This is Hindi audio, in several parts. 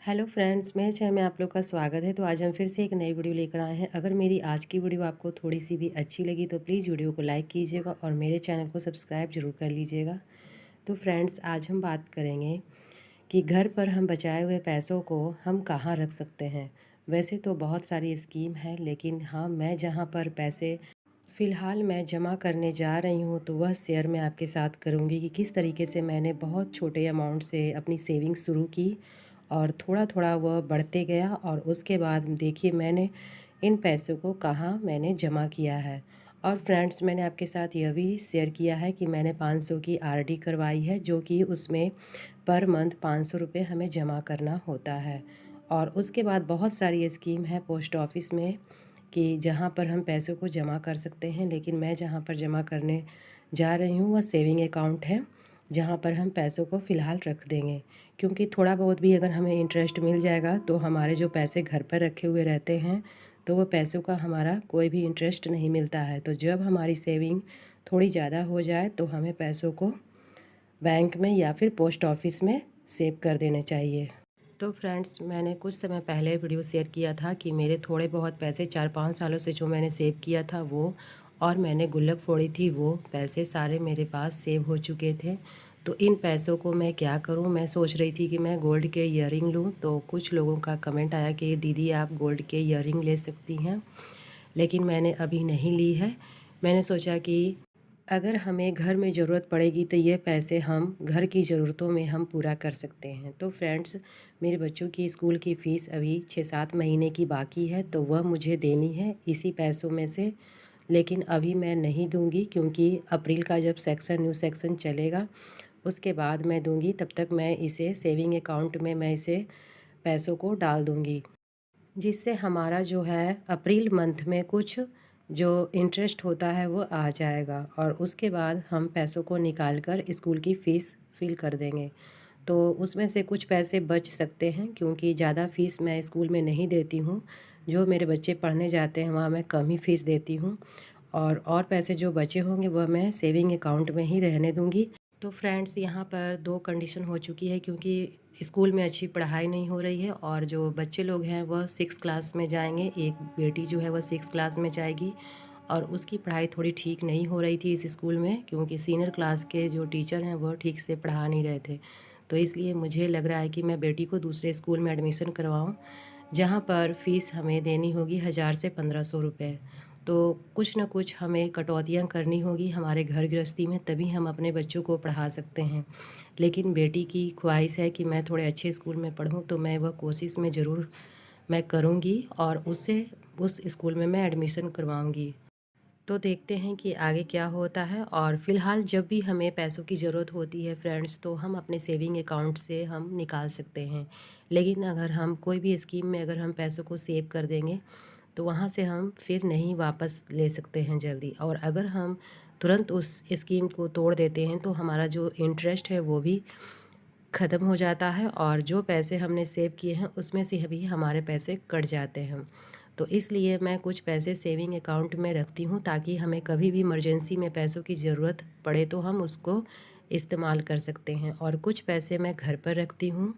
हेलो फ्रेंड्स, मेरे चैनल में आप लोग का स्वागत है। तो आज हम फिर से एक नई वीडियो लेकर आए हैं। अगर मेरी आज की वीडियो आपको थोड़ी सी भी अच्छी लगी तो प्लीज़ वीडियो को लाइक कीजिएगा और मेरे चैनल को सब्सक्राइब जरूर कर लीजिएगा। तो फ्रेंड्स, आज हम बात करेंगे कि घर पर हम बचाए हुए पैसों को हम कहाँ रख सकते हैं। वैसे तो बहुत सारी स्कीम है, लेकिन हाँ, मैं जहाँ पर पैसे फ़िलहाल मैं जमा करने जा रही हूँ तो वह शेयर मैं आपके साथ करूँगी कि किस तरीके से मैंने बहुत छोटे अमाउंट से अपनी सेविंग शुरू की और थोड़ा थोड़ा वह बढ़ते गया। और उसके बाद देखिए मैंने इन पैसों को कहाँ मैंने जमा किया है। और फ्रेंड्स, मैंने आपके साथ यह भी शेयर किया है कि मैंने 500 की आरडी करवाई है, जो कि उसमें पर मंथ 500 रुपये हमें जमा करना होता है। और उसके बाद बहुत सारी स्कीम है पोस्ट ऑफिस में कि जहाँ पर हम पैसों को जमा कर सकते हैं, लेकिन मैं जहाँ पर जमा करने जा रही हूँ वह सेविंग अकाउंट है, जहाँ पर हम पैसों को फ़िलहाल रख देंगे। क्योंकि थोड़ा बहुत भी अगर हमें इंटरेस्ट मिल जाएगा तो हमारे जो पैसे घर पर रखे हुए रहते हैं तो वो पैसों का हमारा कोई भी इंटरेस्ट नहीं मिलता है। तो जब हमारी सेविंग थोड़ी ज़्यादा हो जाए तो हमें पैसों को बैंक में या फिर पोस्ट ऑफिस में सेव कर देने चाहिए। तो फ्रेंड्स, मैंने कुछ समय पहले वीडियो शेयर किया था कि मेरे थोड़े बहुत पैसे 4-5 सालों से जो मैंने सेव किया था वो, और मैंने गुल्लक फोड़ी थी, वो पैसे सारे मेरे पास सेव हो चुके थे। तो इन पैसों को मैं क्या करूं, मैं सोच रही थी कि मैं गोल्ड के ईयरिंग लूं। तो कुछ लोगों का कमेंट आया कि दीदी आप गोल्ड के ईयरिंग ले सकती हैं, लेकिन मैंने अभी नहीं ली है। मैंने सोचा कि अगर हमें घर में ज़रूरत पड़ेगी तो ये पैसे हम घर की ज़रूरतों में हम पूरा कर सकते हैं। तो फ्रेंड्स, मेरे बच्चों की स्कूल की फ़ीस अभी 6-7 महीने की बाकी है, तो वह मुझे देनी है इसी पैसों में से। लेकिन अभी मैं नहीं दूंगी, क्योंकि अप्रैल का जब न्यू सेक्शन चलेगा उसके बाद मैं दूंगी। तब तक मैं इसे सेविंग अकाउंट में मैं इसे पैसों को डाल दूंगी, जिससे हमारा जो है अप्रैल मंथ में कुछ जो इंटरेस्ट होता है वो आ जाएगा। और उसके बाद हम पैसों को निकाल कर स्कूल की फ़ीस फिल कर देंगे। तो उसमें से कुछ पैसे बच सकते हैं, क्योंकि ज़्यादा फ़ीस मैं स्कूल में नहीं देती हूँ। जो मेरे बच्चे पढ़ने जाते हैं वहाँ मैं कम ही फ़ीस देती हूँ, और पैसे जो बचे होंगे वह मैं सेविंग अकाउंट में ही रहने दूँगी। तो फ्रेंड्स, यहाँ पर 2 कंडीशन हो चुकी है, क्योंकि स्कूल में अच्छी पढ़ाई नहीं हो रही है और जो बच्चे लोग हैं वह 6 क्लास में जाएंगे। एक बेटी जो है वह 6 क्लास में जाएगी, और उसकी पढ़ाई थोड़ी ठीक नहीं हो रही थी इस स्कूल में, क्योंकि सीनियर क्लास के जो टीचर हैं वह ठीक से पढ़ा नहीं रहे थे। तो इसलिए मुझे लग रहा है कि मैं बेटी को दूसरे स्कूल में एडमिशन करवाऊँ, जहाँ पर फ़ीस हमें देनी होगी 1000 से 1500 रुपये। तो कुछ ना कुछ हमें कटौतियाँ करनी होगी हमारे घर गृहस्थी में, तभी हम अपने बच्चों को पढ़ा सकते हैं। लेकिन बेटी की ख्वाहिश है कि मैं थोड़े अच्छे स्कूल में पढ़ूँ, तो मैं वह कोशिश में ज़रूर मैं करूँगी और उससे उस स्कूल में मैं एडमिशन करवाऊँगी। तो देखते हैं कि आगे क्या होता है। और फ़िलहाल जब भी हमें पैसों की ज़रूरत होती है फ्रेंड्स, तो हम अपने सेविंग अकाउंट से हम निकाल सकते हैं। लेकिन अगर हम कोई भी स्कीम में अगर हम पैसों को सेव कर देंगे तो वहाँ से हम फिर नहीं वापस ले सकते हैं जल्दी। और अगर हम तुरंत उस स्कीम को तोड़ देते हैं तो हमारा जो इंटरेस्ट है वो भी ख़त्म हो जाता है, और जो पैसे हमने सेव किए हैं उसमें से भी हमारे पैसे कट जाते हैं। तो इसलिए मैं कुछ पैसे सेविंग अकाउंट में रखती हूँ, ताकि हमें कभी भी इमरजेंसी में पैसों की ज़रूरत पड़े तो हम उसको इस्तेमाल कर सकते हैं। और कुछ पैसे मैं घर पर रखती हूँ,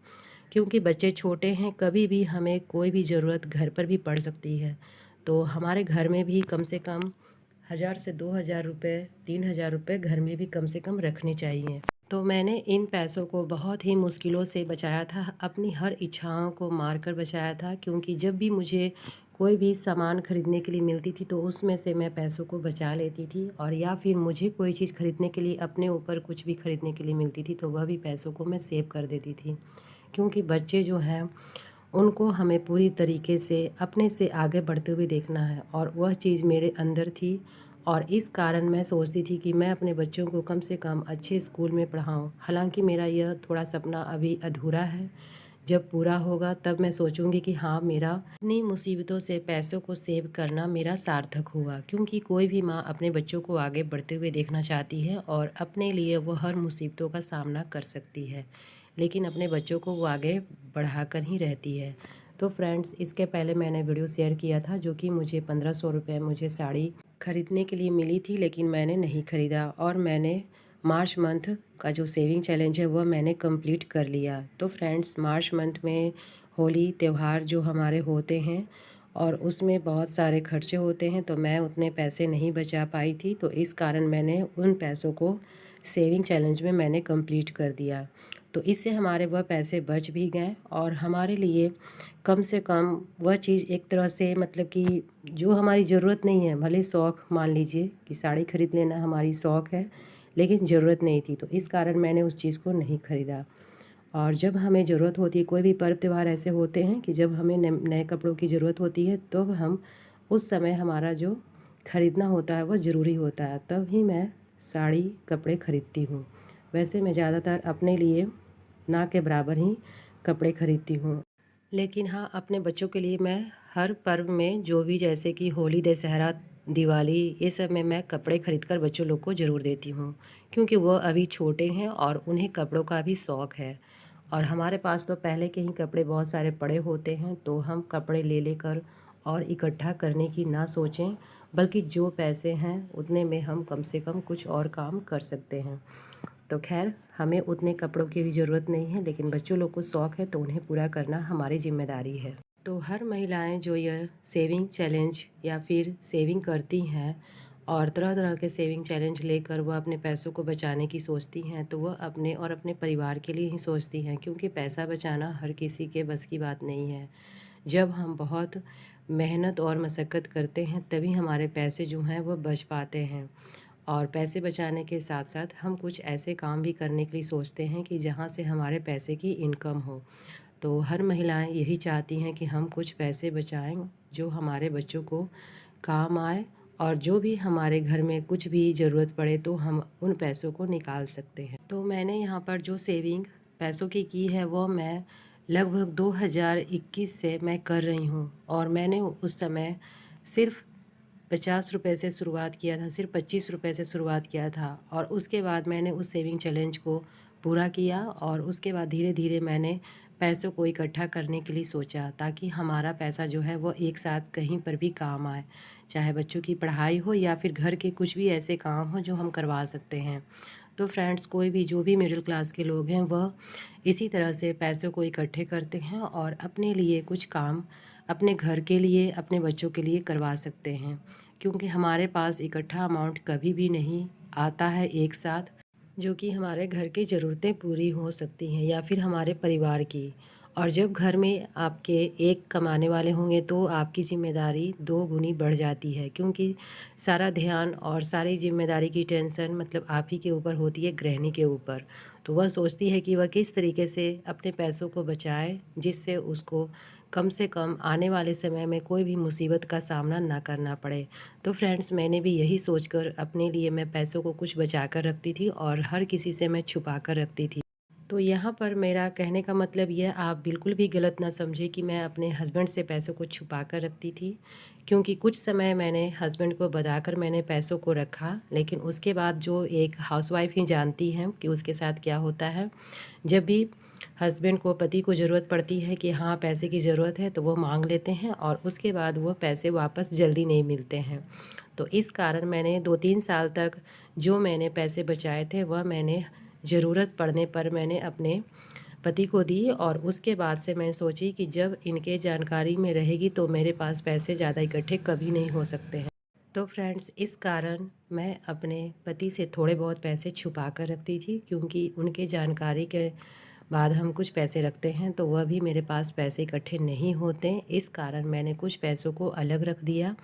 क्योंकि बच्चे छोटे हैं, कभी भी हमें कोई भी ज़रूरत घर पर भी पड़ सकती है। तो हमारे घर में भी कम से कम 1000 से 2000 रुपये, 3000 रुपये घर में भी कम से कम रखने चाहिए। तो मैंने इन पैसों को बहुत ही मुश्किलों से बचाया था, अपनी हर इच्छाओं को मार कर बचाया था, क्योंकि जब भी मुझे कोई भी सामान खरीदने के लिए मिलती थी तो उसमें से मैं पैसों को बचा लेती थी। और या फिर मुझे कोई चीज़ खरीदने के लिए अपने ऊपर कुछ भी खरीदने के लिए मिलती थी तो वह भी पैसों को मैं सेव कर देती थी। क्योंकि बच्चे जो हैं उनको हमें पूरी तरीके से अपने से आगे बढ़ते हुए देखना है, और वह चीज़ मेरे अंदर थी। और इस कारण मैं सोचती थी कि मैं अपने बच्चों को कम से कम अच्छे स्कूल में पढ़ाऊँ। हालांकि मेरा यह थोड़ा सपना अभी अधूरा है, जब पूरा होगा तब मैं सोचूंगी कि हाँ, मेरा इतनी मुसीबतों से पैसों को सेव करना मेरा सार्थक हुआ। क्योंकि कोई भी माँ अपने बच्चों को आगे बढ़ते हुए देखना चाहती है, और अपने लिए वो हर मुसीबतों का सामना कर सकती है, लेकिन अपने बच्चों को वो आगे बढ़ाकर ही रहती है। तो फ्रेंड्स, इसके पहले मैंने वीडियो शेयर किया था, जो कि मुझे 1500 रुपये मुझे साड़ी ख़रीदने के लिए मिली थी, लेकिन मैंने नहीं ख़रीदा। और मैंने मार्च मंथ का जो सेविंग चैलेंज है वह मैंने कंप्लीट कर लिया। तो फ्रेंड्स, मार्च मंथ में होली त्यौहार जो हमारे होते हैं और उसमें बहुत सारे खर्चे होते हैं, तो मैं उतने पैसे नहीं बचा पाई थी। तो इस कारण मैंने उन पैसों को सेविंग चैलेंज में मैंने कंप्लीट कर दिया। तो इससे हमारे वह पैसे बच भी गए और हमारे लिए कम से कम वह चीज़ एक तरह से मतलब कि जो हमारी ज़रूरत नहीं है, भले शौक़ मान लीजिए कि साड़ी ख़रीद लेना हमारी शौक़ है, लेकिन ज़रूरत नहीं थी, तो इस कारण मैंने उस चीज़ को नहीं ख़रीदा। और जब हमें ज़रूरत होती है, कोई भी पर्व त्यौहार ऐसे होते हैं कि जब हमें नए कपड़ों की ज़रूरत होती है, तब हम उस समय हमारा जो ख़रीदना होता है वह ज़रूरी होता है, तब ही मैं साड़ी कपड़े ख़रीदती हूँ। वैसे मैं ज़्यादातर अपने लिए ना के बराबर ही कपड़े ख़रीदती हूँ, लेकिन हाँ, अपने बच्चों के लिए मैं हर पर्व में जो भी, जैसे कि होली, दशहरा, दिवाली, ये सब में मैं कपड़े ख़रीद कर बच्चों लोग को ज़रूर देती हूँ, क्योंकि वह अभी छोटे हैं और उन्हें कपड़ों का भी शौक़ है। और हमारे पास तो पहले के ही कपड़े बहुत सारे पड़े होते हैं, तो हम कपड़े ले लेकर और इकट्ठा करने की ना सोचें, बल्कि जो पैसे हैं उतने में हम कम से कम कुछ और काम कर सकते हैं। तो खैर, हमें उतने कपड़ों की भी ज़रूरत नहीं है, लेकिन बच्चों लोग को शौक़ है तो उन्हें पूरा करना हमारी ज़िम्मेदारी है। तो हर महिलाएं जो यह सेविंग चैलेंज या फिर सेविंग करती हैं और तरह तरह के सेविंग चैलेंज लेकर वह अपने पैसों को बचाने की सोचती हैं, तो वह अपने और अपने परिवार के लिए ही सोचती हैं, क्योंकि पैसा बचाना हर किसी के बस की बात नहीं है। जब हम बहुत मेहनत और मशक्क़त करते हैं, तभी हमारे पैसे जो हैं वह बच पाते हैं। और पैसे बचाने के साथ साथ हम कुछ ऐसे काम भी करने के लिए सोचते हैं कि जहाँ से हमारे पैसे की इनकम हो। तो हर महिलाएं यही चाहती हैं कि हम कुछ पैसे बचाएं जो हमारे बच्चों को काम आए, और जो भी हमारे घर में कुछ भी ज़रूरत पड़े तो हम उन पैसों को निकाल सकते हैं। तो मैंने यहाँ पर जो सेविंग पैसों की है वो मैं लगभग 2021 से मैं कर रही हूँ, और मैंने उस समय सिर्फ़ 50 रुपये से शुरुआत किया था, सिर्फ 25 रुपये से शुरुआत किया था, और उसके बाद मैंने उस सेविंग चैलेंज को पूरा किया। और उसके बाद धीरे धीरे मैंने पैसों को इकट्ठा करने के लिए सोचा, ताकि हमारा पैसा जो है वो एक साथ कहीं पर भी काम आए, चाहे बच्चों की पढ़ाई हो या फिर घर के कुछ भी ऐसे काम हो जो हम करवा सकते हैं। तो फ्रेंड्स, कोई भी जो भी मिडिल क्लास के लोग हैं वह इसी तरह से पैसों को इकट्ठे करते हैं और अपने लिए कुछ काम अपने घर के लिए, अपने बच्चों के लिए करवा सकते हैं, क्योंकि हमारे पास इकट्ठा अमाउंट कभी भी नहीं आता है एक साथ, जो कि हमारे घर की ज़रूरतें पूरी हो सकती हैं या फिर हमारे परिवार की। और जब घर में आपके एक कमाने वाले होंगे तो आपकी ज़िम्मेदारी 2 गुनी बढ़ जाती है, क्योंकि सारा ध्यान और सारी ज़िम्मेदारी की टेंशन मतलब आप ही के ऊपर होती है, गृहिणी के ऊपर। तो वह सोचती है कि वह किस तरीके से अपने पैसों को बचाए, जिससे उसको कम से कम आने वाले समय में कोई भी मुसीबत का सामना ना करना पड़े। तो फ्रेंड्स, मैंने भी यही सोचकर अपने लिए मैं पैसों को कुछ बचा कर रखती थी और हर किसी से मैं छुपा कर रखती थी। तो यहाँ पर मेरा कहने का मतलब यह आप बिल्कुल भी गलत ना समझे कि मैं अपने हस्बैंड से पैसों को छुपा कर रखती थी, क्योंकि कुछ समय मैंने हस्बैंड को बताकर मैंने पैसों को रखा, लेकिन उसके बाद जो एक हाउसवाइफ ही जानती हैं कि उसके साथ क्या होता है। जब भी हस्बैंड को, पति को ज़रूरत पड़ती है कि हाँ पैसे की ज़रूरत है, तो वो मांग लेते हैं और उसके बाद वो पैसे वापस जल्दी नहीं मिलते हैं। तो इस कारण मैंने 2-3 साल तक जो मैंने पैसे बचाए थे वह मैंने ज़रूरत पड़ने पर मैंने अपने पति को दी, और उसके बाद से मैं सोची कि जब इनके जानकारी में रहेगी तो मेरे पास पैसे ज़्यादा इकट्ठे कभी नहीं हो सकते हैं। तो फ्रेंड्स, इस कारण मैं अपने पति से थोड़े बहुत पैसे छुपा कर रखती थी, क्योंकि उनके जानकारी के बाद हम कुछ पैसे रखते हैं तो वह भी मेरे पास पैसे इकट्ठे नहीं होते। इस कारण मैंने कुछ पैसों को अलग रख दिया,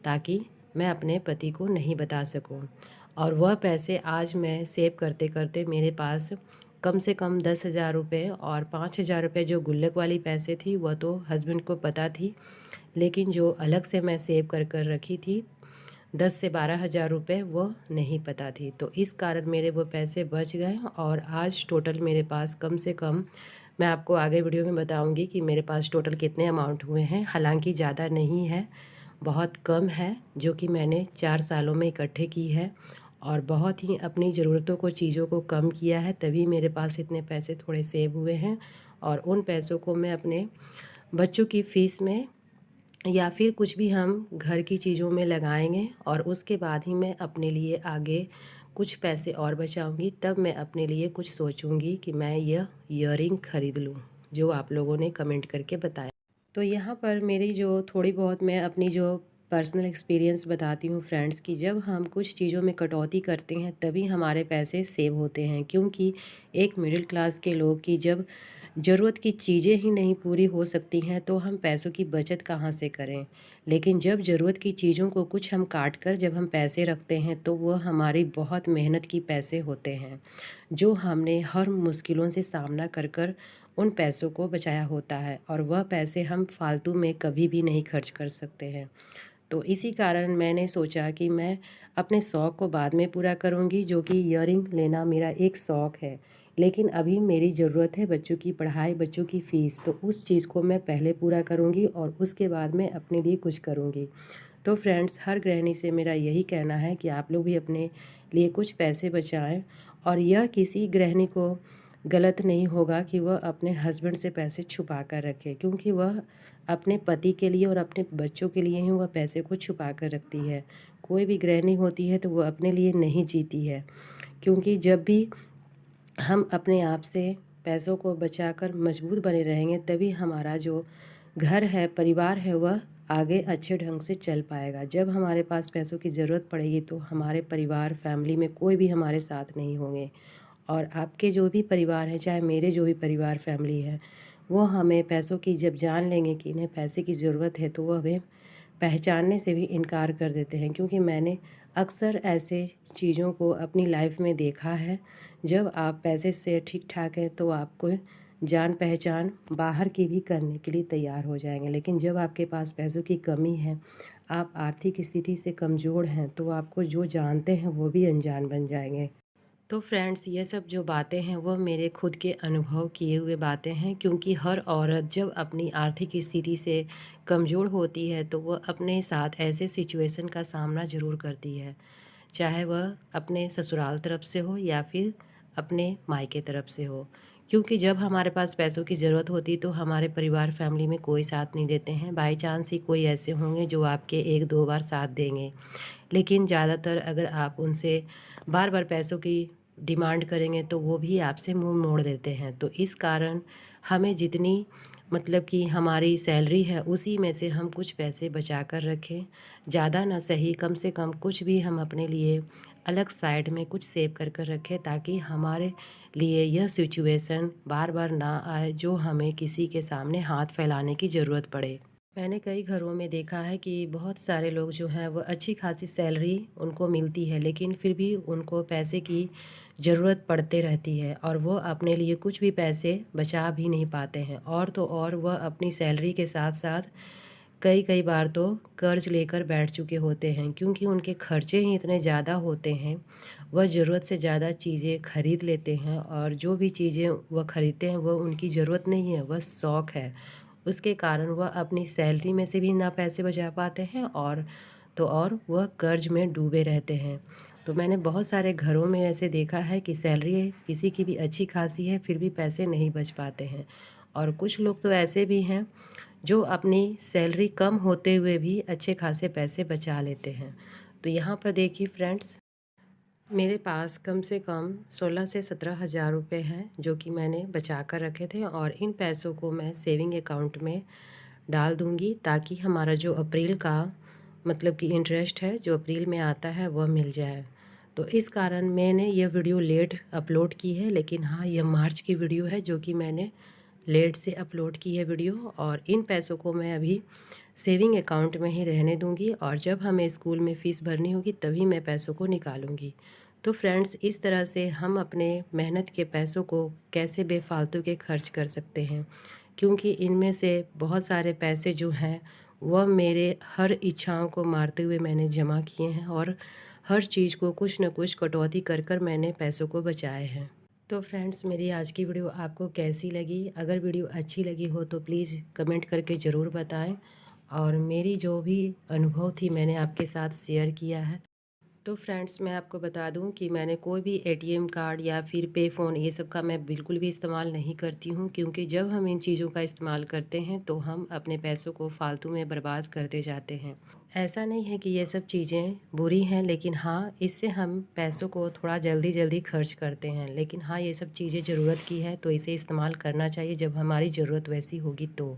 ताकि मैं अपने पति को नहीं बता सकूं। और वह पैसे आज मैं सेव करते करते मेरे पास कम से कम 10,000 रुपये और 5,000 रुपये जो गुल्लक वाली पैसे थी वह तो हस्बैंड को पता थी, लेकिन जो अलग से मैं सेव कर कर रखी थी 10 से 12,000 रुपये वो नहीं पता थी। तो इस कारण मेरे वो पैसे बच गए, और आज टोटल मेरे पास कम से कम, मैं आपको आगे वीडियो में बताऊंगी कि मेरे पास टोटल कितने अमाउंट हुए हैं। हालांकि ज़्यादा नहीं है, बहुत कम है, जो कि मैंने 4 सालों में इकट्ठे की है, और बहुत ही अपनी ज़रूरतों को, चीज़ों को कम किया है, तभी मेरे पास इतने पैसे थोड़े सेव हुए हैं। और उन पैसों को मैं अपने बच्चों की फ़ीस में या फिर कुछ भी हम घर की चीज़ों में लगाएंगे, और उसके बाद ही मैं अपने लिए आगे कुछ पैसे और बचाऊंगी। तब मैं अपने लिए कुछ सोचूंगी कि मैं यह ईयरिंग ख़रीद लूँ। जो आप लोगों ने कमेंट करके बताया। तो यहाँ पर मेरी जो थोड़ी बहुत मैं अपनी जो पर्सनल एक्सपीरियंस बताती हूँ फ्रेंड्स कि जब हम कुछ चीज़ों में कटौती करते हैं तभी हमारे पैसे सेव होते हैं। क्योंकि एक मिडिल क्लास के लोग की जब ज़रूरत की चीज़ें ही नहीं पूरी हो सकती हैं तो हम पैसों की बचत कहाँ से करें। लेकिन जब ज़रूरत की चीज़ों को कुछ हम काट कर जब हम पैसे रखते हैं तो वह हमारी बहुत मेहनत की पैसे होते हैं, जो हमने हर मुश्किलों से सामना कर कर उन पैसों को बचाया होता है, और वह पैसे हम फालतू में कभी भी नहीं खर्च कर सकते हैं। तो इसी कारण मैंने सोचा कि मैं अपने शौक़ को बाद में पूरा करूँगी, जो कि ईयरिंग लेना मेरा एक शौक़ है। लेकिन अभी मेरी ज़रूरत है बच्चों की पढ़ाई, बच्चों की फ़ीस, तो उस चीज़ को मैं पहले पूरा करूँगी और उसके बाद मैं अपने लिए कुछ करूँगी। तो फ्रेंड्स, हर गृहिणी से मेरा यही कहना है कि आप लोग भी अपने लिए कुछ पैसे बचाएं, और यह किसी गृहिणी को गलत नहीं होगा कि वह अपने हस्बैंड से पैसे छुपा कर रखे, क्योंकि वह अपने पति के लिए और अपने बच्चों के लिए ही वह पैसे को छुपा कर रखती है। कोई भी गृहिणी होती है तो वह अपने लिए नहीं जीती है, क्योंकि जब भी हम अपने आप से पैसों को बचाकर मजबूत बने रहेंगे तभी हमारा जो घर है, परिवार है, वह आगे अच्छे ढंग से चल पाएगा। जब हमारे पास पैसों की ज़रूरत पड़ेगी तो हमारे परिवार, फैमिली में कोई भी हमारे साथ नहीं होंगे, और आपके जो भी परिवार हैं, चाहे मेरे जो भी परिवार फैमिली है, वो हमें पैसों की जब जान लेंगे कि इन्हें पैसे की ज़रूरत है तो वह हमें पहचानने से भी इनकार कर देते हैं। क्योंकि मैंने अक्सर ऐसे चीज़ों को अपनी लाइफ में देखा है। जब आप पैसे से ठीक ठाक हैं तो आपको जान पहचान बाहर की भी करने के लिए तैयार हो जाएंगे, लेकिन जब आपके पास पैसों की कमी है, आप आर्थिक स्थिति से कमज़ोर हैं, तो आपको जो जानते हैं वो भी अनजान बन जाएंगे। तो फ्रेंड्स, ये सब जो बातें हैं वो मेरे खुद के अनुभव किए हुए बातें हैं, क्योंकि हर औरत जब अपनी आर्थिक स्थिति से कमज़ोर होती है तो वह अपने साथ ऐसे सिचुएशन का सामना ज़रूर करती है, चाहे वह अपने ससुराल तरफ से हो या फिर अपने मायके तरफ से हो। क्योंकि जब हमारे पास पैसों की ज़रूरत होती तो हमारे परिवार फैमिली में कोई साथ नहीं देते हैं। बाई चांस ही कोई ऐसे होंगे जो आपके 1-2 बार साथ देंगे, लेकिन ज़्यादातर अगर आप उनसे बार बार पैसों की डिमांड करेंगे तो वो भी आपसे मुंह मोड़ देते हैं। तो इस कारण हमें जितनी मतलब कि हमारी सैलरी है उसी में से हम कुछ पैसे बचा कर रखें। ज़्यादा ना सही, कम से कम कुछ भी हम अपने लिए अलग साइड में कुछ सेव कर कर रखें, ताकि हमारे लिए यह सिचुएशन बार बार ना आए जो हमें किसी के सामने हाथ फैलाने की ज़रूरत पड़े। मैंने कई घरों में देखा है कि बहुत सारे लोग जो हैं वो अच्छी खासी सैलरी उनको मिलती है, लेकिन फिर भी उनको पैसे की ज़रूरत पड़ते रहती है और वो अपने लिए कुछ भी पैसे बचा भी नहीं पाते हैं। और तो और वह अपनी सैलरी के साथ साथ कई कई बार तो कर्ज लेकर बैठ चुके होते हैं, क्योंकि उनके खर्चे ही इतने ज़्यादा होते हैं। वह ज़रूरत से ज़्यादा चीज़ें खरीद लेते हैं, और जो भी चीज़ें वह खरीदते हैं वह उनकी ज़रूरत नहीं है, वह शौक़ है। उसके कारण वह अपनी सैलरी में से भी ना पैसे बचा पाते हैं, और तो और वह कर्ज में डूबे रहते हैं। तो मैंने बहुत सारे घरों में ऐसे देखा है कि सैलरी किसी की भी अच्छी खासी है फिर भी पैसे नहीं बच पाते हैं, और कुछ लोग तो ऐसे भी हैं जो अपनी सैलरी कम होते हुए भी अच्छे खासे पैसे बचा लेते हैं। तो यहाँ पर देखिए फ्रेंड्स, मेरे पास कम से कम 16 से 17 हज़ार रुपये हैं, जो कि मैंने बचा कर रखे थे, और इन पैसों को मैं सेविंग अकाउंट में डाल दूंगी, ताकि हमारा जो अप्रैल का मतलब कि इंटरेस्ट है जो अप्रैल में आता है वह मिल जाए। तो इस कारण मैंने यह वीडियो लेट अपलोड की है, लेकिन हाँ, यह मार्च की वीडियो है जो कि मैंने लेट से अपलोड की है वीडियो। और इन पैसों को मैं अभी सेविंग अकाउंट में ही रहने दूंगी, और जब हमें स्कूल में फ़ीस भरनी होगी तभी मैं पैसों को निकालूंगी। तो फ्रेंड्स, इस तरह से हम अपने मेहनत के पैसों को कैसे बेफालतू के खर्च कर सकते हैं, क्योंकि इनमें से बहुत सारे पैसे जो हैं वह मेरे हर इच्छाओं को मारते हुए मैंने जमा किए हैं, और हर चीज़ को कुछ न कुछ कटौती कर कर मैंने पैसों को बचाए हैं। तो फ्रेंड्स, मेरी आज की वीडियो आपको कैसी लगी? अगर वीडियो अच्छी लगी हो तो प्लीज़ कमेंट करके ज़रूर बताएं, और मेरी जो भी अनुभव थी मैंने आपके साथ शेयर किया है। तो फ्रेंड्स मैं आपको बता दूं कि मैंने कोई भी एटीएम कार्ड या फिर पे फ़ोन ये सब का मैं बिल्कुल भी इस्तेमाल नहीं करती हूं, क्योंकि जब हम इन चीज़ों का इस्तेमाल करते हैं तो हम अपने पैसों को फालतू में बर्बाद करते जाते हैं। ऐसा नहीं है कि ये सब चीज़ें बुरी हैं, लेकिन हाँ, इससे हम पैसों को थोड़ा जल्दी जल्दी खर्च करते हैं। लेकिन हाँ, ये सब चीज़ें ज़रूरत की है तो इसे इस्तेमाल करना चाहिए जब हमारी ज़रूरत वैसी होगी तो।